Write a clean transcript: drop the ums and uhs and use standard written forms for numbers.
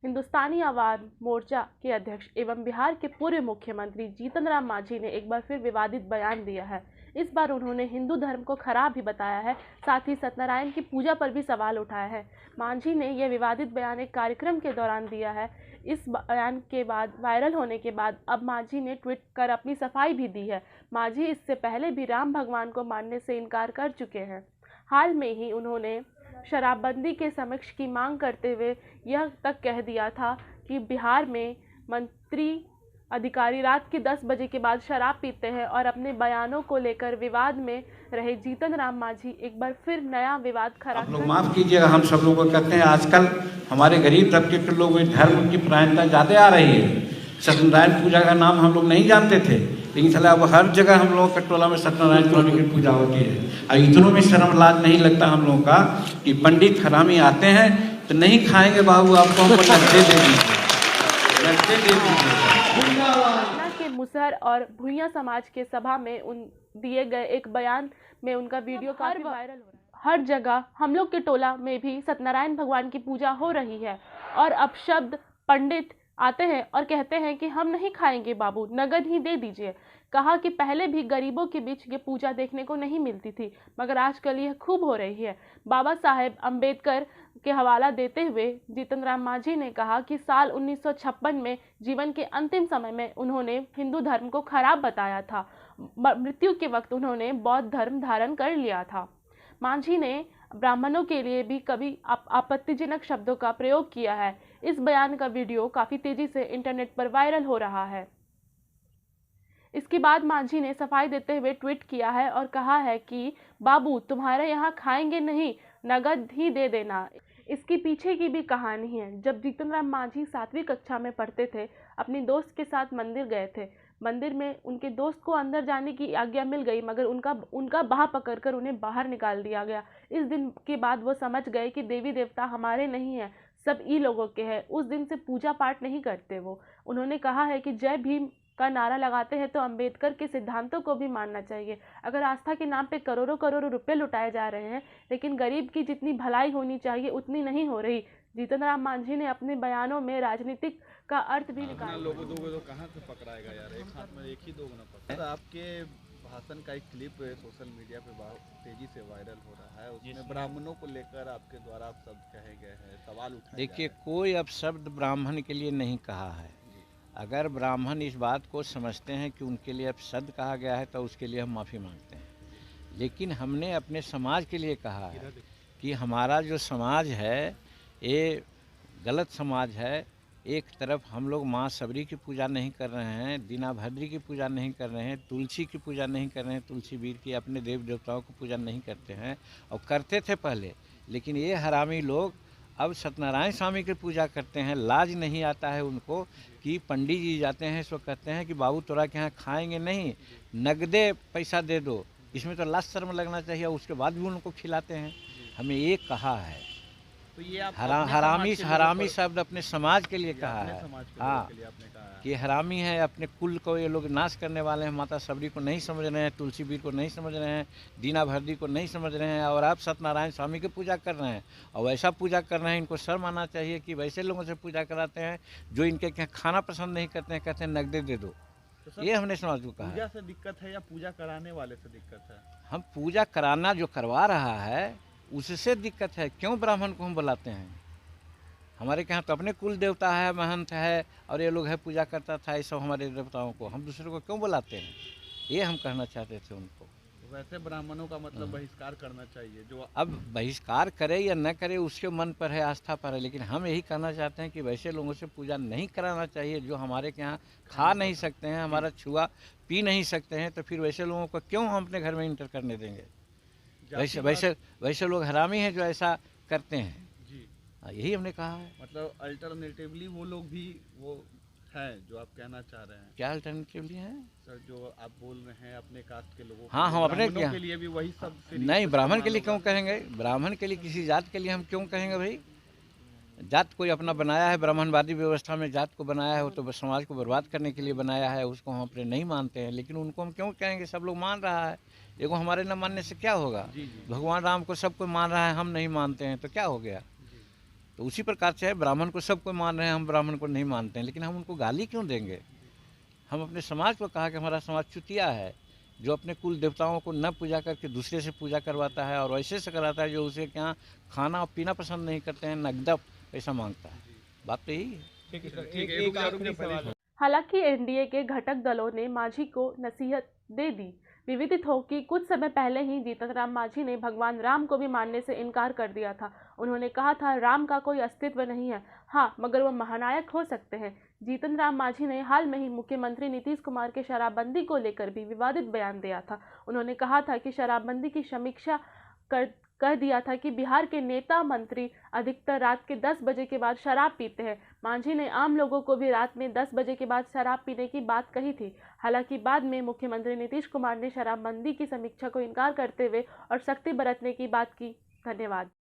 हिंदुस्तानी आवाम मोर्चा के अध्यक्ष एवं बिहार के पूर्व मुख्यमंत्री जीतन राम मांझी ने एक बार फिर विवादित बयान दिया है। इस बार उन्होंने हिंदू धर्म को खराब भी बताया है, साथ ही सत्यनारायण की पूजा पर भी सवाल उठाया है। मांझी ने यह विवादित बयान एक कार्यक्रम के दौरान दिया है। इस बयान के बाद वायरल होने के बाद अब मांझी ने ट्वीट कर अपनी सफाई भी दी है। मांझी इससे पहले भी राम भगवान को मानने से इनकार कर चुके हैं। हाल में ही उन्होंने शराबबंदी के समक्ष की मांग करते हुए यह तक कह दिया था कि बिहार में मंत्री अधिकारी रात के 10 बजे के बाद शराब पीते हैं और अपने बयानों को लेकर विवाद में रहे जीतन राम मांझी एक बार फिर नया विवाद खड़ा आप लोग माफ कीजिएगा, हम सब लोग कहते हैं आजकल हमारे गरीब तबके के लोग धर्म की प्रायणता ज़्यादा आ रही है। सत्यनारायण पूजा का नाम हम लोग नहीं जानते थे, लेकिन चला अब हर जगह हम लोगों के टोला में सत्यनारायण स्वामी की पूजा होती है। और इतनों में शर्म लाज नहीं लगता हम लोगों का कि पंडित हरामी आते हैं तो नहीं खाएंगे बाबू, आपको हमको लगते दे दीजिए, लगते दे दीजिए। के मुसहर और भुइयां समाज के सभा में उन दिए गए एक बयान में उनका वीडियो काफी वायरल हो रहा है। हर जगह हम लोग के टोला में भी सत्यनारायण भगवान की पूजा हो रही है और अब शब्द पंडित आते हैं और कहते हैं कि हम नहीं खाएंगे बाबू, नगद ही दे दीजिए। कहा कि पहले भी गरीबों के बीच ये पूजा देखने को नहीं मिलती थी, मगर आजकल यह खूब हो रही है। बाबा साहेब अम्बेडकर के हवाला देते हुए जीतन राम मांझी ने कहा कि साल 1956 में जीवन के अंतिम समय में उन्होंने हिंदू धर्म को खराब बताया था। मृत्यु के वक्त उन्होंने बौद्ध धर्म धारण कर लिया था। मांझी ने ब्राह्मणों के लिए भी कभी आपत्तिजनक शब्दों का प्रयोग किया है। इस बयान का वीडियो काफी तेजी से इंटरनेट पर वायरल हो रहा है। इसके बाद मांझी ने सफाई देते हुए ट्वीट किया है और कहा है कि बाबू तुम्हारे यहाँ खाएंगे नहीं, नगद ही दे देना। इसके पीछे की भी कहानी है। जब जीतन राम मांझी 7वीं कक्षा में पढ़ते थे, अपनी दोस्त के साथ मंदिर गए थे। मंदिर में उनके दोस्त को अंदर जाने की आज्ञा मिल गई, मगर उनका बाह पकड़कर उन्हें बाहर निकाल दिया गया। इस दिन के बाद वो समझ गए कि देवी देवता हमारे नहीं हैं, सब ई लोगों के हैं। उस दिन से पूजा पाठ नहीं करते वो। उन्होंने कहा है कि जय भीम का नारा लगाते हैं तो अंबेडकर के सिद्धांतों को भी मानना चाहिए। अगर आस्था के नाम पे करोड़ों करोड़ों रुपए लुटाए जा रहे हैं, लेकिन गरीब की जितनी भलाई होनी चाहिए उतनी नहीं हो रही। जीतन राम मांझी ने अपने बयानों में राजनीतिक का अर्थ भी निकाला। लोगों दोगे तो कहाँ से पकड़ाएगा यार, एक हाथ में एक ही दोगे ना पकड़। आपके भाषण का एक क्लिप सोशल मीडिया पे बहुत तेजी से वायरल हो रहा है, उसमें ब्राह्मणों को लेकर आपके द्वारा शब्द कहे गए हैं, सवाल उठाए। देखिए, कोई अब शब्द ब्राह्मण के लिए नहीं कहा है। अगर ब्राह्मण इस बात को समझते हैं कि उनके लिए अब शब्द कहा गया है तो उसके लिए हम माफ़ी मांगते हैं, लेकिन हमने अपने समाज के लिए कहा है कि हमारा जो समाज है ये गलत समाज है। एक तरफ हम लोग माँ सबरी की पूजा नहीं कर रहे हैं, दीना भद्री की पूजा नहीं कर रहे हैं, तुलसी की पूजा नहीं कर रहे हैं, तुलसी वीर की अपने देव देवताओं की पूजा नहीं करते हैं और करते थे पहले, लेकिन ये हरामी लोग अब सत्यनारायण स्वामी की पूजा करते हैं। लाज नहीं आता है उनको कि पंडित जी जाते हैं सो कहते हैं कि बाबू तोरा के यहाँ खाएंगे नहीं, नगदे पैसा दे दो। इसमें तो लाज शर्म लगना चाहिए, उसके बाद भी उनको खिलाते हैं। हमें ये कहा है, तो ये आप हरामी शब्द अपने समाज के लिए कहा है। हाँ, कि हरामी है, अपने कुल को ये लोग नाश करने वाले हैं। माता सबरी को नहीं समझ रहे हैं, तुलसी वीर को नहीं समझ रहे हैं, दीना भद्री को नहीं समझ रहे हैं, और आप सत्यनारायण स्वामी की पूजा कर रहे हैं और वैसा पूजा कर रहे हैं। इनको शर्म आना चाहिए कि वैसे लोगों से पूजा कराते हैं जो इनके यहाँ खाना पसंद नहीं करते हैं, कहते हैं नगदे दे दो। तो ये हमने समाज को कहा। पूजा से दिक्कत है या पूजा कराने वाले से दिक्कत है? हम पूजा कराना जो करवा रहा है उससे दिक्कत है। क्यों ब्राह्मण को हम बुलाते हैं? हमारे यहाँ तो अपने कुल देवता है, महंत है, और ये लोग है पूजा करता था, ये सब हमारे देवताओं को हम दूसरे को क्यों बुलाते हैं? ये हम कहना चाहते थे उनको। तो वैसे ब्राह्मणों का मतलब बहिष्कार करना चाहिए। जो अब बहिष्कार करे या न करे उसके मन पर है, आस्था पर है, लेकिन हम यही कहना चाहते हैं कि वैसे लोगों से पूजा नहीं कराना चाहिए जो हमारे यहाँ खा नहीं सकते हैं, हमारा छुआ पी नहीं सकते हैं। तो फिर वैसे लोगों को क्यों हम अपने घर में इंटर करने देंगे? वैसे लोग हरामी हैं जो ऐसा करते हैं जी। यही हमने कहा है। मतलब अल्टरनेटिवली वो लोग भी वो हैं जो आप कहना चाह रहे हैं। क्या अल्टरनेटिवली हैं सर? जो आप बोल रहे हैं अपने कास्ट के लोगों हाँ, हम अपने के लिए भी वही सब नहीं, ब्राह्मण के लिए क्यों कहेंगे? ब्राह्मण के लिए किसी जात के लिए हम क्यों कहेंगे भाई? जात कोई अपना बनाया है, ब्राह्मणवादी व्यवस्था में जात को बनाया है, वो तो समाज को बर्बाद करने के लिए बनाया है, उसको हम अपने नहीं मानते हैं, लेकिन उनको हम क्यों कहेंगे? सब लोग मान रहा है, देखो हमारे न मानने से क्या होगा? भगवान राम को सब कोई मान रहा है, हम नहीं मानते हैं तो क्या हो गया? तो उसी प्रकार से है, ब्राह्मण को सबको मान रहे हैं, हम ब्राह्मण को नहीं मानते हैं, लेकिन हम उनको गाली क्यों देंगे? हम अपने समाज को कहा कि हमारा समाज चुतिया है, जो अपने कुल देवताओं को न पूजा करके दूसरे से पूजा करवाता है, और ऐसे से कराता है जो उसे क्या खाना और पीना पसंद नहीं करते हैं, नगदप ऐसा मांगता है। बात तो यही है। एक आखिरी सवाल। हालांकि एनडीए के घटक दलों ने मांझी को नसीहत दे दी। विविदित हो कि कुछ समय पहले ही जीतन राम मांझी ने भगवान राम को भी मानने से इनकार कर दिया था। उन्होंने कहा था, राम का कोई अस्तित्व नहीं है, हाँ मगर वो महानायक हो सकते हैं। जीतन राम मांझी ने हाल में ही मुख्यमंत्री नीतीश कुमार के शराबबंदी को लेकर भी विवादित बयान दिया था। उन्होंने कहा था कि शराबबंदी की समीक्षा कह दिया था कि बिहार के नेता मंत्री अधिकतर रात के 10 बजे के बाद शराब पीते हैं। मांझी ने आम लोगों को भी रात में 10 बजे के बाद शराब पीने की बात कही थी। हालांकि बाद में मुख्यमंत्री नीतीश कुमार ने शराबबंदी की समीक्षा को इनकार करते हुए और सख्ती बरतने की बात की। धन्यवाद।